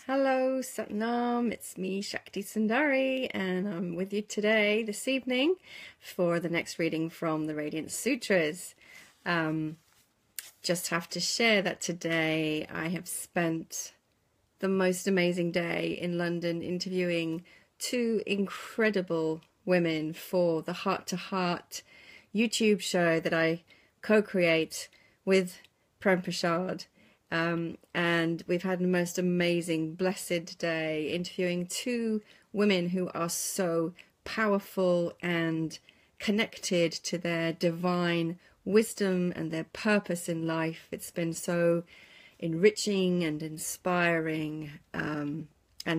Hello, Satnam, it's me, Shakti Sundari, and I'm with you today, this evening, for the next reading from the Radiance Sutras. Just have to share that today I have spent the most amazing day in London interviewing two incredible women for the Heart to Heart YouTube show that I co-create with Prem Prashad. And we've had the most amazing, blessed day interviewing two women who are so powerful and connected to their divine wisdom and their purpose in life. It's been so enriching and inspiring, and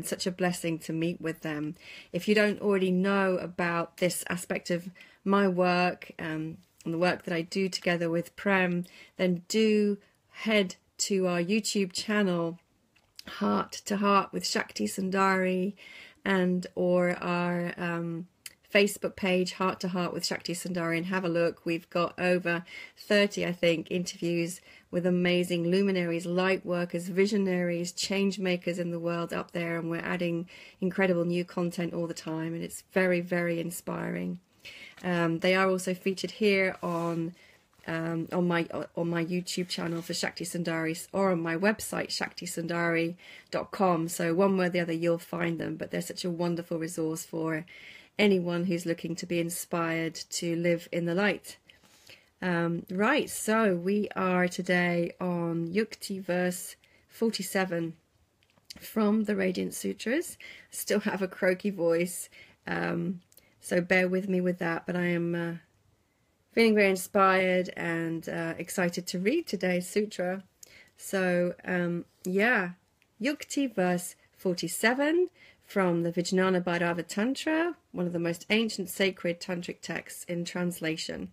such a blessing to meet with them. If you don't already know about this aspect of my work and the work that I do together with Prem, then do head to our YouTube channel, Heart to Heart with Shakti Sundari, and or our Facebook page, Heart to Heart with Shakti Sundari, and have a look. We've got over 30, I think, interviews with amazing luminaries, light workers, visionaries, change makers in the world up there, and we're adding incredible new content all the time, and it's very, very inspiring. They are also featured here on my YouTube channel for Shakti Sundari, or on my website shaktisundari.com. So one way or the other you'll find them, but they're such a wonderful resource for anyone who's looking to be inspired to live in the light. Right, so we are today on Yukti verse 47 from the Radiance Sutras. Still have a croaky voice, so bear with me with that, but I am feeling very inspired and excited to read today's sutra. So, Yukti verse 47 from the Vijnana Bhairava Tantra, one of the most ancient sacred tantric texts in translation.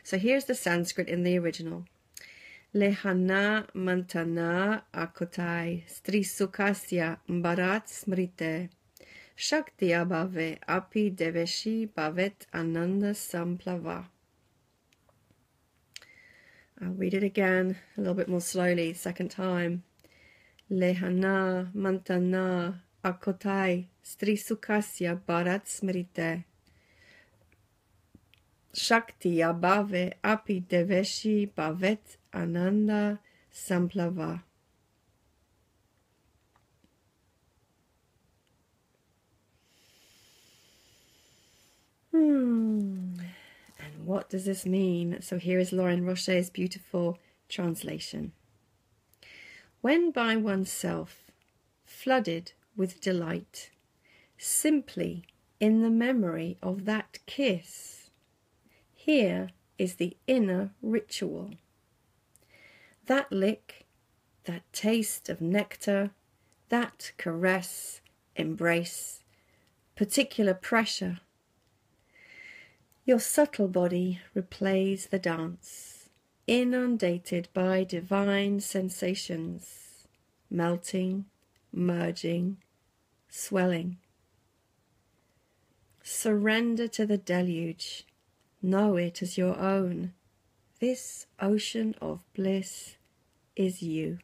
So here's the Sanskrit in the original. Lehana mantana akotai strisukasya bharat smrite Shakti abhave api deveshi bhavet ananda samplava. I'll read it again a little bit more slowly, second time. Lehana mantana akotai strisukasya bharat smrite Shakti abhave api deveshi bhavet ananda samplava. And what does this mean? So here is Lauren Rocher's beautiful translation. When by oneself, flooded with delight, simply in the memory of that kiss, here is the inner ritual. That lick, that taste of nectar, that caress, embrace, particular pressure. Your subtle body replays the dance, inundated by divine sensations, melting, merging, swelling. Surrender to the deluge, know it as your own. This ocean of bliss is you.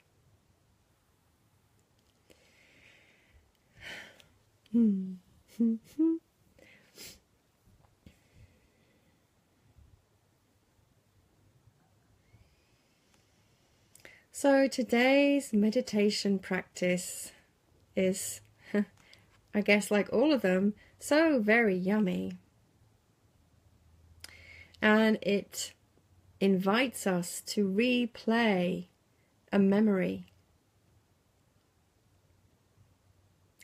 So today's meditation practice is, I guess like all of them, so very yummy. And it invites us to replay a memory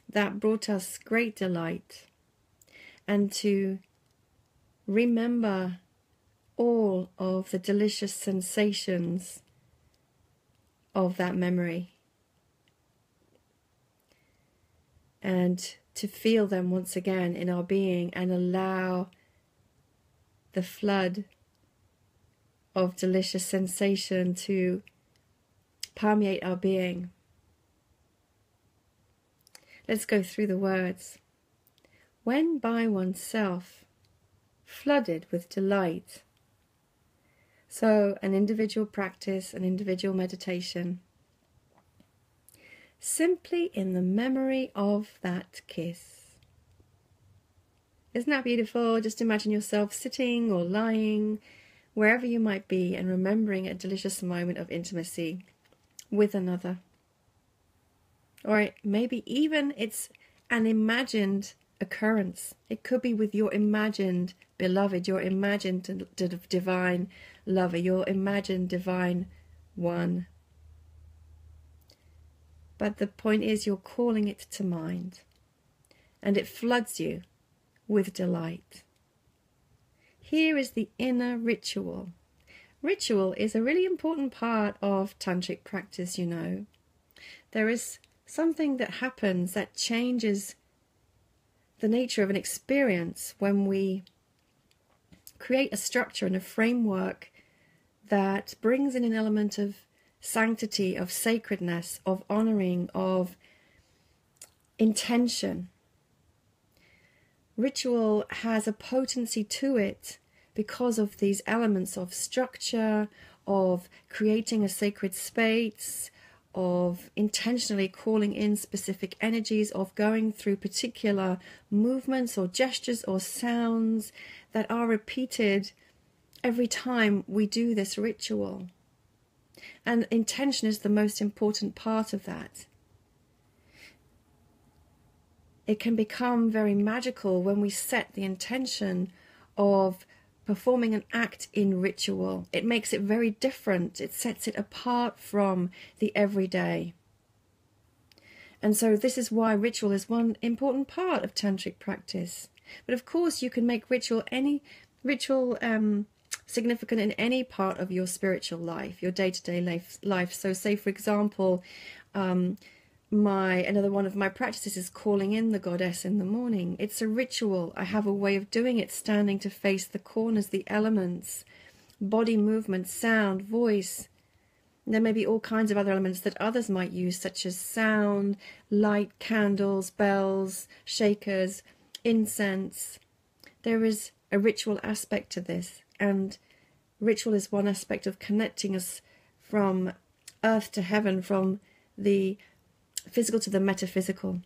that brought us great delight, and to remember all of the delicious sensations of that memory, and to feel them once again in our being, and allow the flood of delicious sensation to permeate our being. Let's go through the words. When by oneself, flooded with delight. So an individual practice, an individual meditation. simply in the memory of that kiss. Isn't that beautiful? Just imagine yourself sitting or lying, wherever you might be, and remembering a delicious moment of intimacy with another. Or maybe even it's an imagined occurrence. It could be with your imagined beloved, your imagined divine lover, your imagined divine one. But the point is, you're calling it to mind, and it floods you with delight. Here is the inner ritual. Ritual is a really important part of tantric practice, you know. There is something that happens that changes the nature of an experience when we create a structure and a framework that brings in an element of sanctity, of sacredness, of honoring, of intention. Ritual has a potency to it because of these elements of structure, of creating a sacred space, of intentionally calling in specific energies, of going through particular movements or gestures or sounds that are repeated every time we do this ritual. And intention is the most important part of that. It can become very magical when we set the intention of performing an act in ritual. It makes it very different. It sets it apart from the everyday. And so this is why ritual is one important part of tantric practice. But of course you can make ritual significant in any part of your spiritual life, your day-to-day life. So say, for example, another one of my practices is calling in the goddess in the morning. It's a ritual. I have a way of doing it, standing to face the corners, the elements, body movement, sound, voice. There may be all kinds of other elements that others might use, such as sound, light, candles, bells, shakers, incense. There is a ritual aspect to this, and ritual is one aspect of connecting us from earth to heaven, from the physical to the metaphysical.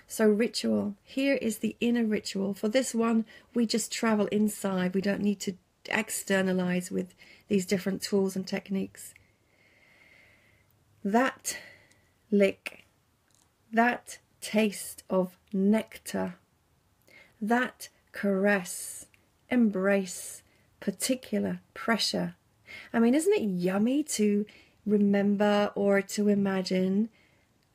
So ritual, here is the inner ritual. For this one, we just travel inside. We don't need to externalize with these different tools and techniques. That lick, that taste of nectar, that caress, embrace, particular pressure. I mean, isn't it yummy to remember or to imagine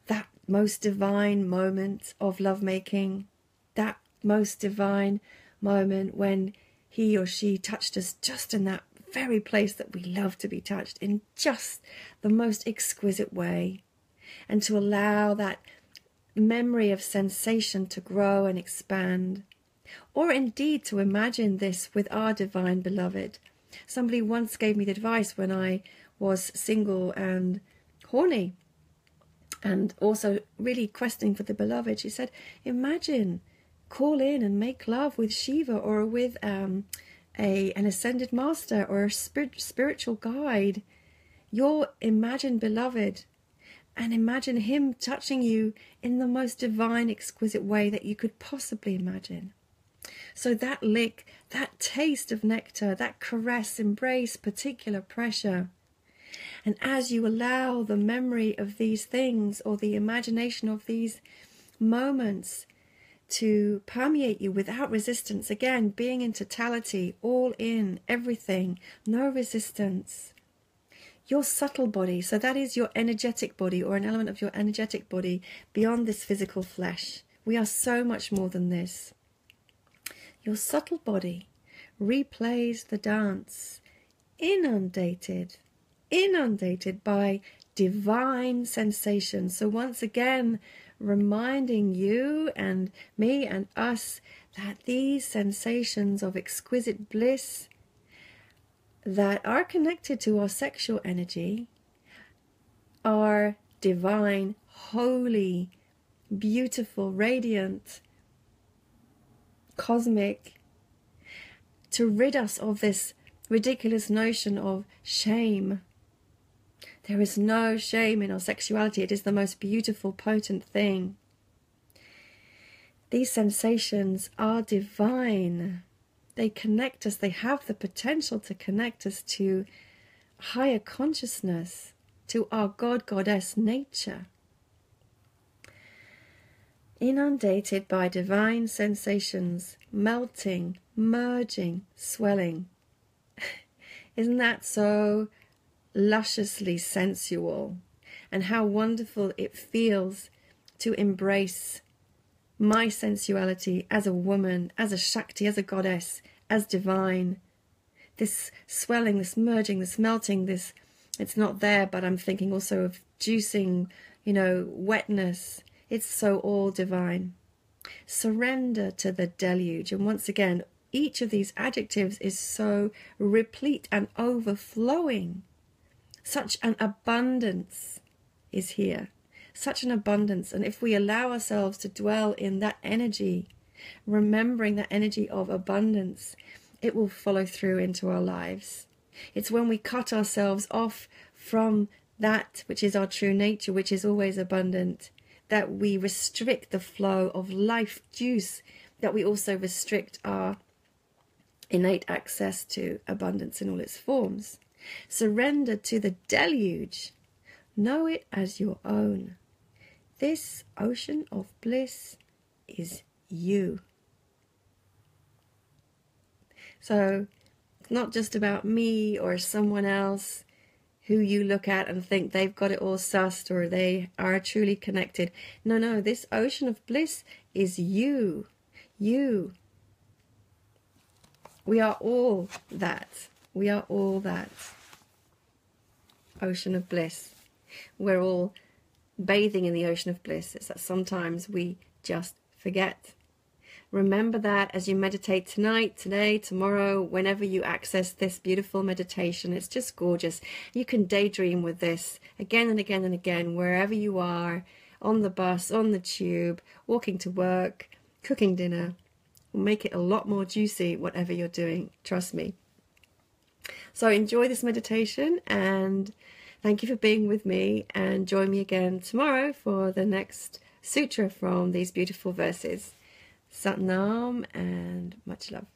that most divine moment of lovemaking, that most divine moment when he or she touched us just in that very place that we love to be touched, in just the most exquisite way, and to allow that memory of sensation to grow and expand, or indeed to imagine this with our divine beloved. Somebody once gave me the advice when I was single and horny and also really questing for the beloved. She said, imagine, call in and make love with Shiva or with an ascended master or a spiritual guide, your imagined beloved, and imagine him touching you in the most divine, exquisite way that you could possibly imagine. So that lick, that taste of nectar, that caress, embrace, particular pressure. And as you allow the memory of these things or the imagination of these moments to permeate you without resistance, again, being in totality, all in, everything, no resistance, your subtle body, so that is your energetic body or an element of your energetic body beyond this physical flesh. We are so much more than this. Your subtle body replays the dance, inundated by divine sensations. So once again, reminding you and me and us that these sensations of exquisite bliss that are connected to our sexual energy are divine, holy, beautiful, radiant, cosmic, to rid us of this ridiculous notion of shame. There is no shame in our sexuality. It is the most beautiful, potent thing. These sensations are divine. They connect us. They have the potential to connect us to higher consciousness, to our God, Goddess nature. Inundated by divine sensations, melting, merging, swelling. Isn't that so lusciously sensual? And how wonderful it feels to embrace my sensuality as a woman, as a Shakti, as a goddess, as divine. This swelling, this merging, this melting, this, it's not there, but I'm thinking also of juicing, wetness. It's so all divine. Surrender to the deluge. And once again, each of these adjectives is so replete and overflowing. Such an abundance is here. Such an abundance. And if we allow ourselves to dwell in that energy, remembering that energy of abundance, it will follow through into our lives. It's when we cut ourselves off from that which is our true nature, which is always abundant, that we restrict the flow of life juice, that we also restrict our innate access to abundance in all its forms. Surrender to the deluge. Know it as your own. This ocean of bliss is you. So it's not just about me or someone else who you look at and think they've got it all sussed or they are truly connected. No, this ocean of bliss is you. You. We are all that. We are all that ocean of bliss. We're all bathing in the ocean of bliss. It's that sometimes we just forget. Remember that as you meditate tonight, today, tomorrow, whenever you access this beautiful meditation. It's just gorgeous. You can daydream with this again and again and again, wherever you are, on the bus, on the tube, walking to work, cooking dinner. We'll make it a lot more juicy, whatever you're doing. Trust me. So enjoy this meditation and thank you for being with me, and join me again tomorrow for the next sutra from these beautiful verses. Sat Nam and much love.